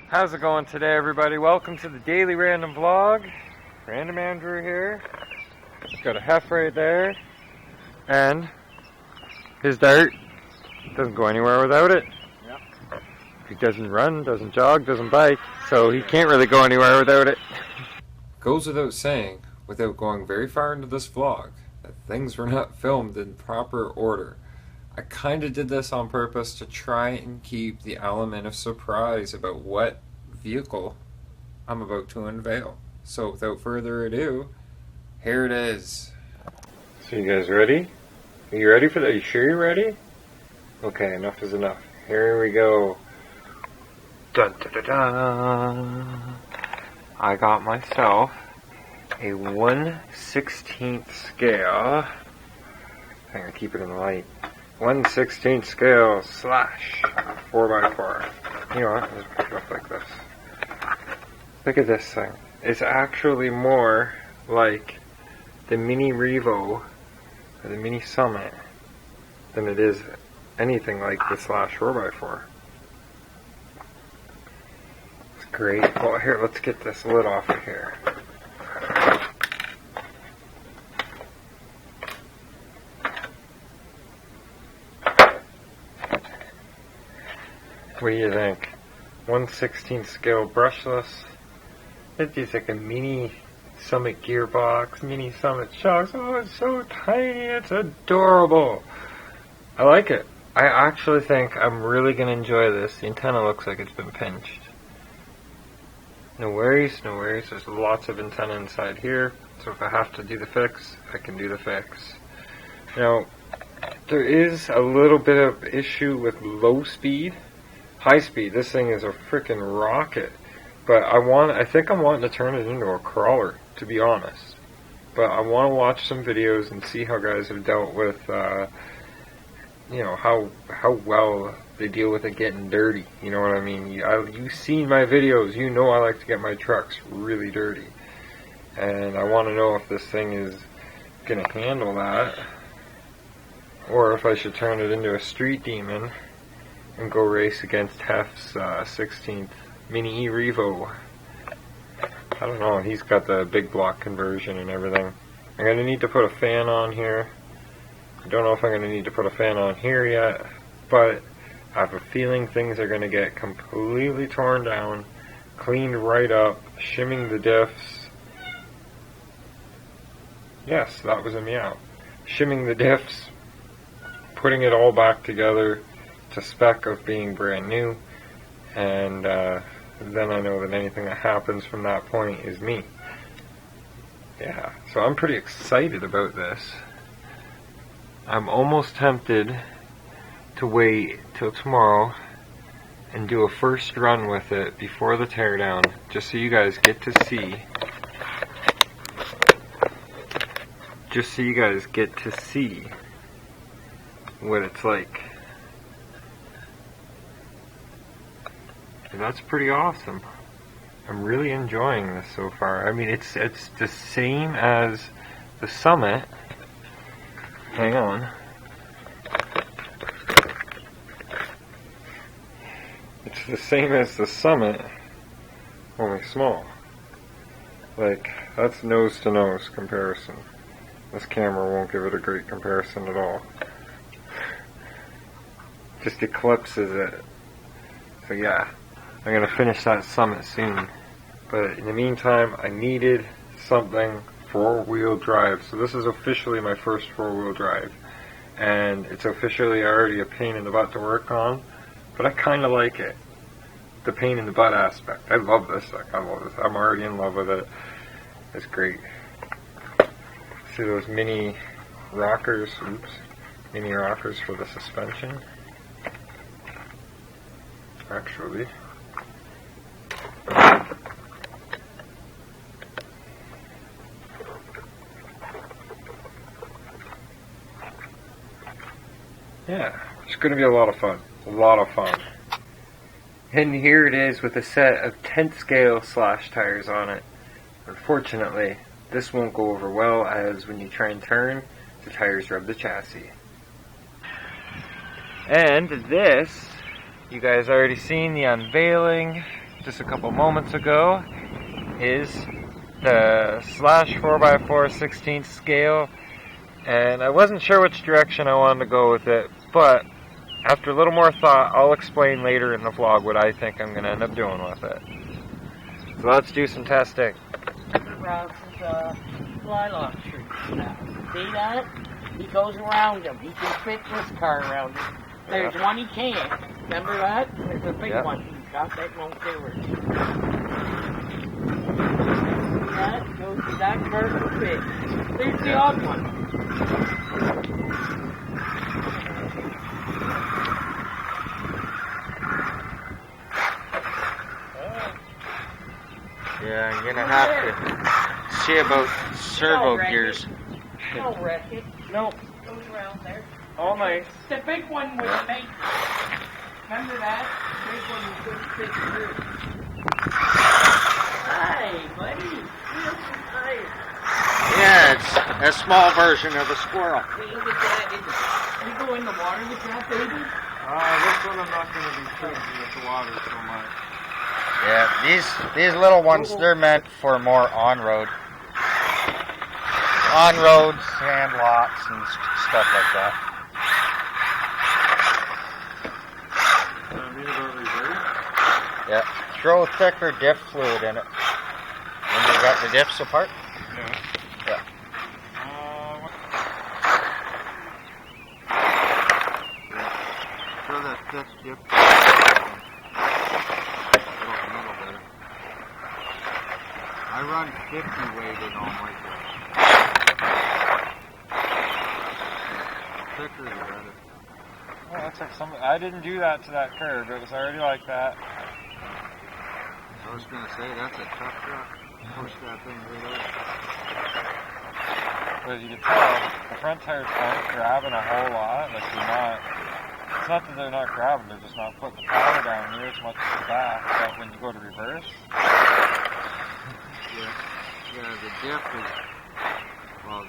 How's it going today, everybody? Welcome to the daily random vlog. Random Andrew here. Got a hef right there, and his dart doesn't go anywhere without it. Yep. He doesn't run, doesn't jog, doesn't bike, so he can't really go anywhere without it. Goes without saying, without going very far into this vlog, that things were not filmed in proper order. I kind of did this on purpose to try and keep the element of surprise about what vehicle I'm about to unveil. So without further ado, here it is. So you guys ready? Are you ready for that? Are you sure you're ready? Okay, enough is enough. Here we go. Dun, dun, dun, dun. I got myself a 1/16 scale. I'm gonna keep it in the light. 1/16 scale slash 4x4. You know what? Let's pick it up like this. Look at this thing. It's actually more like the Mini Revo or the Mini Summit than it is anything like the slash 4x4. It's great. Well, here, let's get this lid off of here. What do you think? 1/16 scale brushless. It's like a mini Summit gearbox, mini Summit shocks. Oh, it's so tiny, it's adorable. I like it. I actually think I'm really going to enjoy this. The antenna looks like it's been pinched. No worries, no worries. There's lots of antenna inside here. So if I have to do the fix, I can do the fix. Now, there is a little bit of issue with low speed. High speed, this thing is a freaking rocket. But I think I'm wanting to turn it into a crawler, to be honest. But I want to watch some videos and see how guys have dealt with, you know, how well they deal with it getting dirty. You know what I mean? You've seen my videos. You know I like to get my trucks really dirty. And I want to know if this thing is going to handle that. Or if I should turn it into a street demon and go race against Hef's 16th Mini Revo. I don't know, he's got the big block conversion and everything. I'm going to need to put a fan on here. I don't know if I'm going to need to put a fan on here yet, but I have a feeling things are going to get completely torn down, cleaned right up, shimming the diffs. Yes, that was a meow. Shimming the diffs, putting it all back together to spec of being brand new, and then I know that anything that happens from that point is me. Yeah, so I'm pretty excited about this. I'm almost tempted to wait till tomorrow and do a first run with it before the teardown, just so you guys get to see. Just so you guys get to see what it's like. And that's pretty awesome. I'm really enjoying this so far. I mean, it's the same as the Summit. Hang on. It's the same as the Summit, only small. Like, that's nose to nose comparison. This camera won't give it a great comparison at all. Just eclipses it. So yeah. I'm going to finish that Summit soon. But in the meantime, I needed something four-wheel drive. So this is officially my first four-wheel drive. And it's officially already a pain in the butt to work on. But I kind of like it. The pain in the butt aspect. I love this thing. I love this. I'm already in love with it. It's great. See those mini rockers? Oops. Mini rockers for the suspension. Actually. Yeah, it's going to be a lot of fun. A lot of fun. And here it is with a set of 10th scale slash tires on it. Unfortunately, this won't go over well, as when you try and turn, the tires rub the chassis. And this, you guys already seen the unveiling. just a couple moments ago is the slash 4x4 16th scale, and I wasn't sure which direction I wanted to go with it, but after a little more thought, I'll explain later in the vlog what I think I'm going to end up doing with it. So let's do some testing. Routes is fly lock tree. See that? He goes around them. He can fit this car around it. There's one he can't. Remember that? There's a big one he got that won't do it. That goes to that car to fit. There's the odd one. Yeah, you're gonna have to see about servo gears. Don't wreck it. No. Goes around there. All nice. The big one was made. Remember that? The big one was good to fit through. Hi, buddy. Yeah, it's a small version of a squirrel. Look at that. You go in the water with that, baby? This one I'm not going to be shooting with the water so much. Yeah, these little ones, they're meant for more on-road. On-roads, sand lots, and stuff like that. Yeah, throw thicker diff fluid in it. When you got the diffs apart? Yeah. Yeah. Throw that thick diff. I run 50 weighted on my thing. Thicker the better. Oh, that's like some. I didn't do that to that curve. It was already like that. I was going to say, that's a tough truck. Push that thing right over. But as you can tell, the front tires aren't grabbing a whole lot. Like they're not. It's not that they're not grabbing. They're just not putting the power down near as much as the back. But when you go to reverse. Yeah, the diff is, well,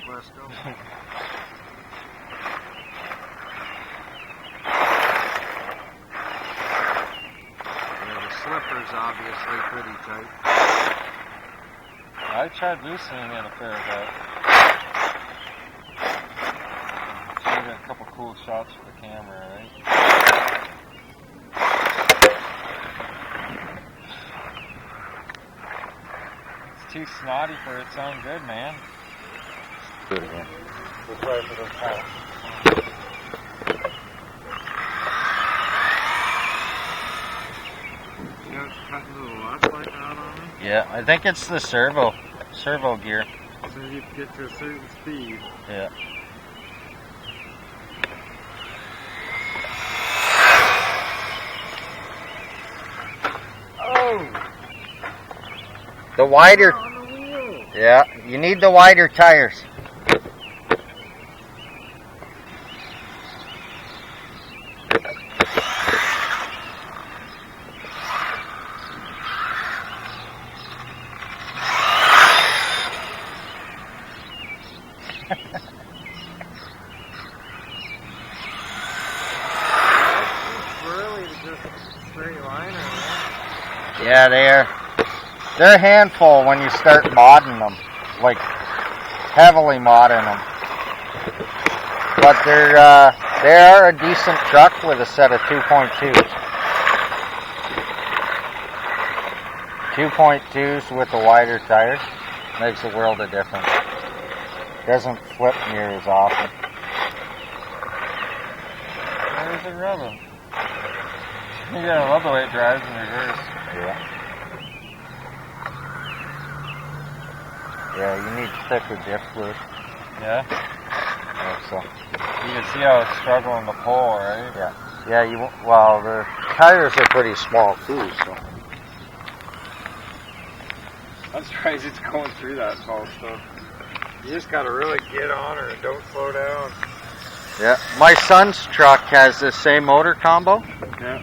let's go. Yeah, the slipper's obviously pretty tight. I tried loosening it a fair bit. So you get a couple cool shots for the camera, right? Too snotty for its own good, man. Do it again. We'll try for this time. You got cutting little lots like that on it? Yeah, I think it's the servo gear. So you get to a certain speed. Yeah. Oh! The wider. Yeah, you need the wider tires. Yeah, they're a handful when you start modding them, like heavily modding them. But they are a decent truck with a set of 2.2s. 2.2s with the wider tires makes a world of difference. Doesn't flip near as often. Where's it rubbing? You gotta love the way it drives in reverse. Yeah. Yeah, you need thicker diff fluid. Yeah? So. You can see how it's struggling to pull, right? Yeah. Yeah, well, the tires are pretty small too, so. I'm surprised it's going through that tall stuff. You just gotta really get on her and don't slow down. Yeah, my son's truck has the same motor combo. Yeah.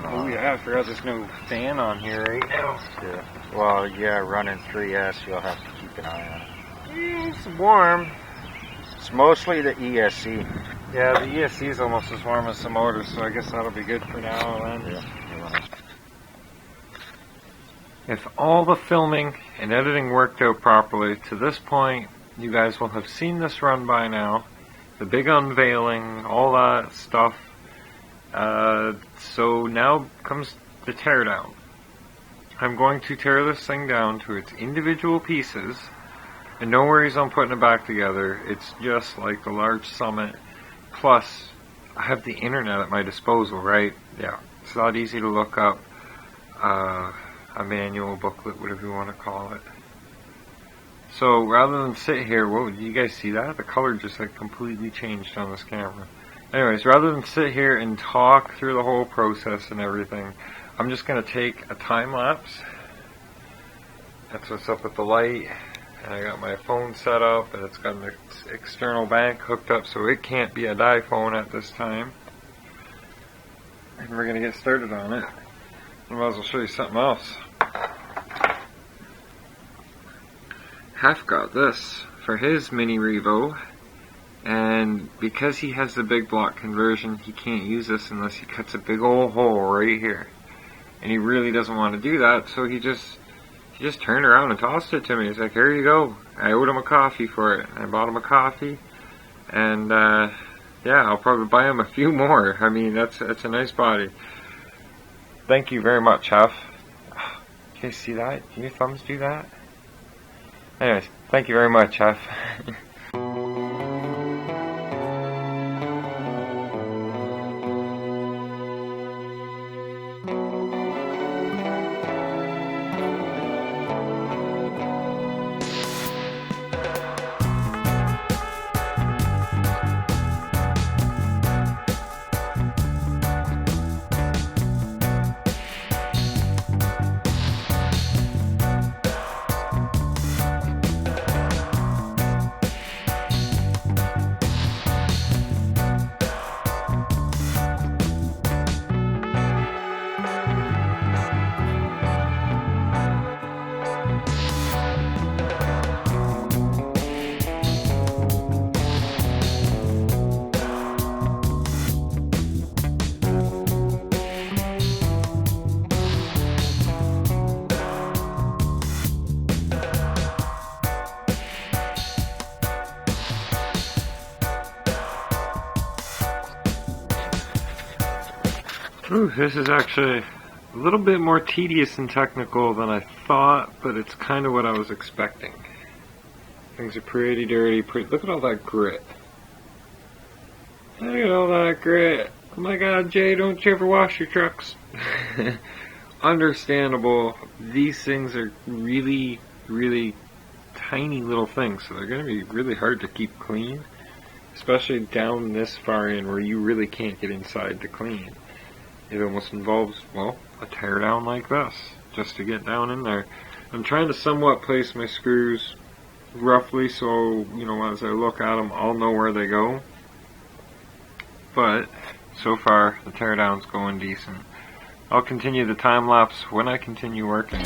Oh yeah, I forgot there's no fan on here right now. Yeah. Well, yeah, running 3S, you'll have to keep an eye on it. It's warm. It's mostly the ESC. Yeah, the ESC is almost as warm as the motor, so I guess that'll be good for now. And Yeah. if all the filming and editing worked out properly, to this point, you guys will have seen this run by now. The big unveiling, all that stuff. So now comes the teardown. I'm going to tear this thing down to its individual pieces, and no worries on putting it back together. It's just like a large Summit. Plus, I have the internet at my disposal, right? Yeah, it's not easy to look up a manual, booklet, whatever you want to call it. So rather than sit here, whoa, did you guys see that? The color just like completely changed on this camera. Anyways, rather than sit here and talk through the whole process and everything, I'm just going to take a time lapse. That's what's up with the light. And I got my phone set up, and it's got an external bank hooked up, so it can't be a phone at this time. And we're going to get started on it. I might as well show you something else. Hef got this for his mini Revo, and because he has the big block conversion, he can't use this unless he cuts a big old hole right here. And he really doesn't want to do that, so he just turned around and tossed it to me. He's like, here you go. I owed him a coffee for it. I bought him a coffee, and yeah, I'll probably buy him a few more. I mean, that's a nice body. Thank you very much, Hef. You guys see that? Can your thumbs do that? Anyways, thank you very much, Hef. Ooh, this is actually a little bit more tedious and technical than I thought, but it's kind of what I was expecting. Things are pretty dirty. Look at all that grit. Look at all that grit. Oh my god, Jay, don't you ever wash your trucks? Understandable. These things are really, really tiny little things, so they're going to be really hard to keep clean, especially down this far in where you really can't get inside to clean. It almost involves, well, a teardown like this, just to get down in there. I'm trying to somewhat place my screws roughly so, you know, as I look at them, I'll know where they go. But, so far, the teardown's going decent. I'll continue the time lapse when I continue working.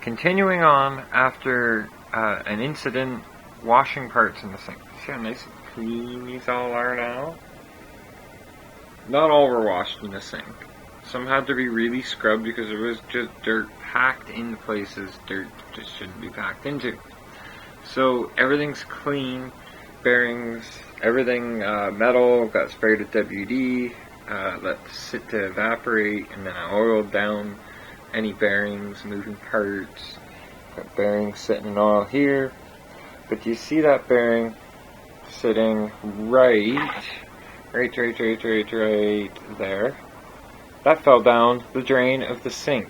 Continuing on after an incident washing parts in the sink. See how nice and clean these all are now? Not all were washed in the sink. Some had to be really scrubbed because there was just dirt packed into places dirt just shouldn't be packed into. So everything's clean, bearings, everything metal, got sprayed with WD, let sit to evaporate, and then I oiled down any bearings, moving parts. Got bearings sitting in oil here. But do you see that bearing sitting right there? That fell down the drain of the sink.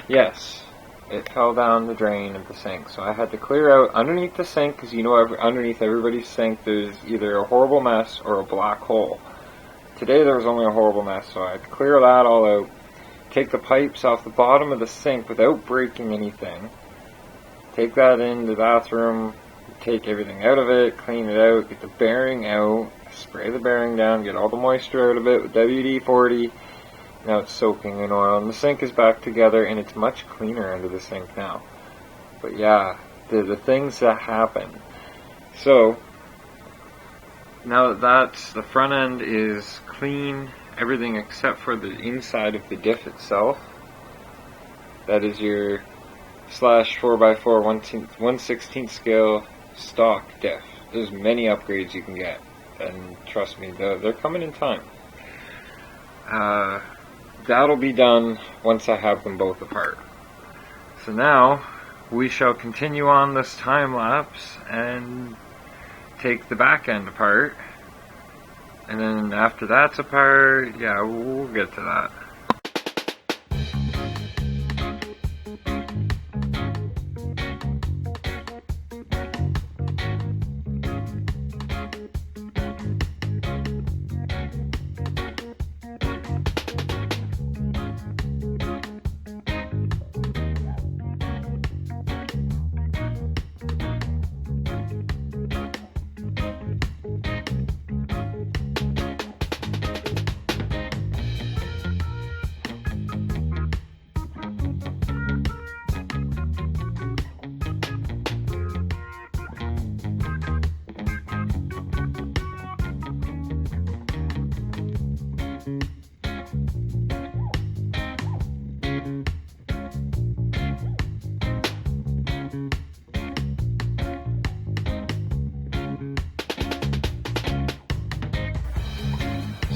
Yes, it fell down the drain of the sink. So I had to clear out underneath the sink, because you know underneath everybody's sink there's either a horrible mess or a black hole. Today there was only a horrible mess, so I had to clear that all out, take the pipes off the bottom of the sink without breaking anything, take that in the bathroom, take everything out of it, clean it out, get the bearing out, spray the bearing down, get all the moisture out of it with WD-40. Now it's soaking in oil, and the sink is back together, and it's much cleaner under the sink now. But yeah, the things that happen. So, now that the front end is clean, everything except for the inside of the diff itself. That is your /4x4 1/16 scale stock diff. There's many upgrades you can get, and trust me, they're coming in time. That'll be done once I have them both apart. So now we shall continue on this time lapse and take the back end apart, and then after that's apart, yeah, we'll get to that.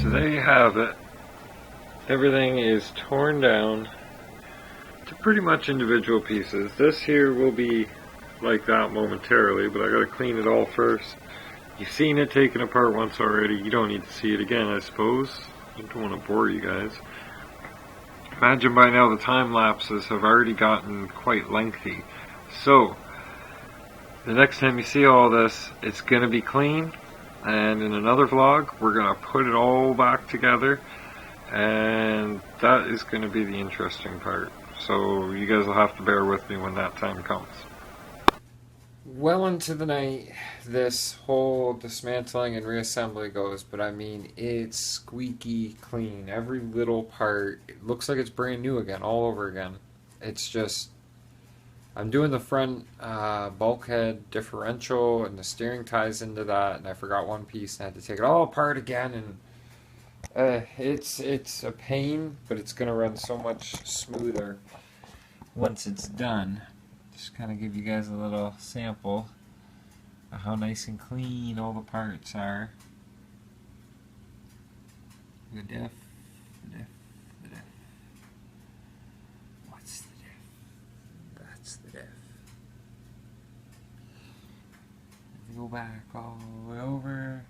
So there you have it. Everything is torn down to pretty much individual pieces. This here will be like that momentarily, but I gotta clean it all first. You've seen it taken apart once already. You don't need to see it again, I suppose. I don't want to bore you guys. Imagine by now the time lapses have already gotten quite lengthy. So, the next time you see all this, it's gonna be clean. And in another vlog, we're going to put it all back together, and that is going to be the interesting part. So you guys will have to bear with me when that time comes. Well into the night, this whole dismantling and reassembly goes, but I mean, it's squeaky clean. Every little part, it looks like it's brand new again, all over again. It's just... I'm doing the front bulkhead differential, and the steering ties into that, and I forgot one piece and I had to take it all apart again, and it's a pain, but it's going to run so much smoother once it's done. Just kind of give you guys a little sample of how nice and clean all the parts are. The diff. What's the diff? That's the diff. Go back all the way over.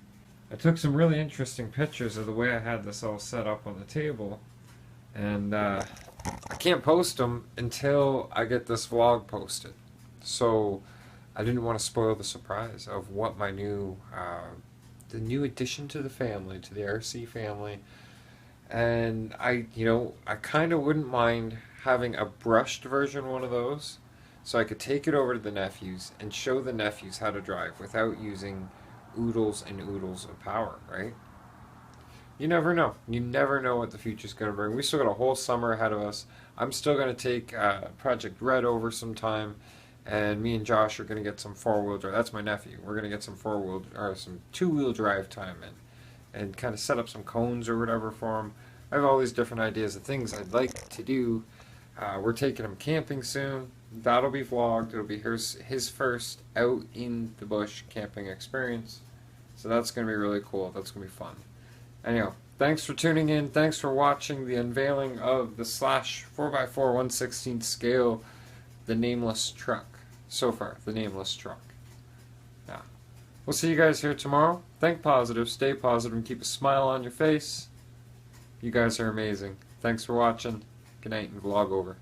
I took some really interesting pictures of the way I had this all set up on the table, and I can't post them until I get this vlog posted. So I didn't want to spoil the surprise of what my new, the new addition to the family, to the RC family. And I kind of wouldn't mind having a brushed version one of those, so I could take it over to the nephews and show the nephews how to drive without using oodles and oodles of power, right? You never know. You never know what the future's going to bring. We still got a whole summer ahead of us. I'm still going to take Project Red over sometime, and me and Josh are going to get some four-wheel drive. That's my nephew. We're going to get some some two-wheel drive time in, and kind of set up some cones or whatever for him. I have all these different ideas of things I'd like to do. We're taking him camping soon. That'll be vlogged. It'll be his first out in the bush camping experience. So that's going to be really cool. That's going to be fun. Anyhow, thanks for tuning in. Thanks for watching the unveiling of the Slash 4x4 1/16 scale, the nameless truck. So far, the nameless truck. Yeah. We'll see you guys here tomorrow. Think positive, stay positive, and keep a smile on your face. You guys are amazing. Thanks for watching. Good night and vlog over.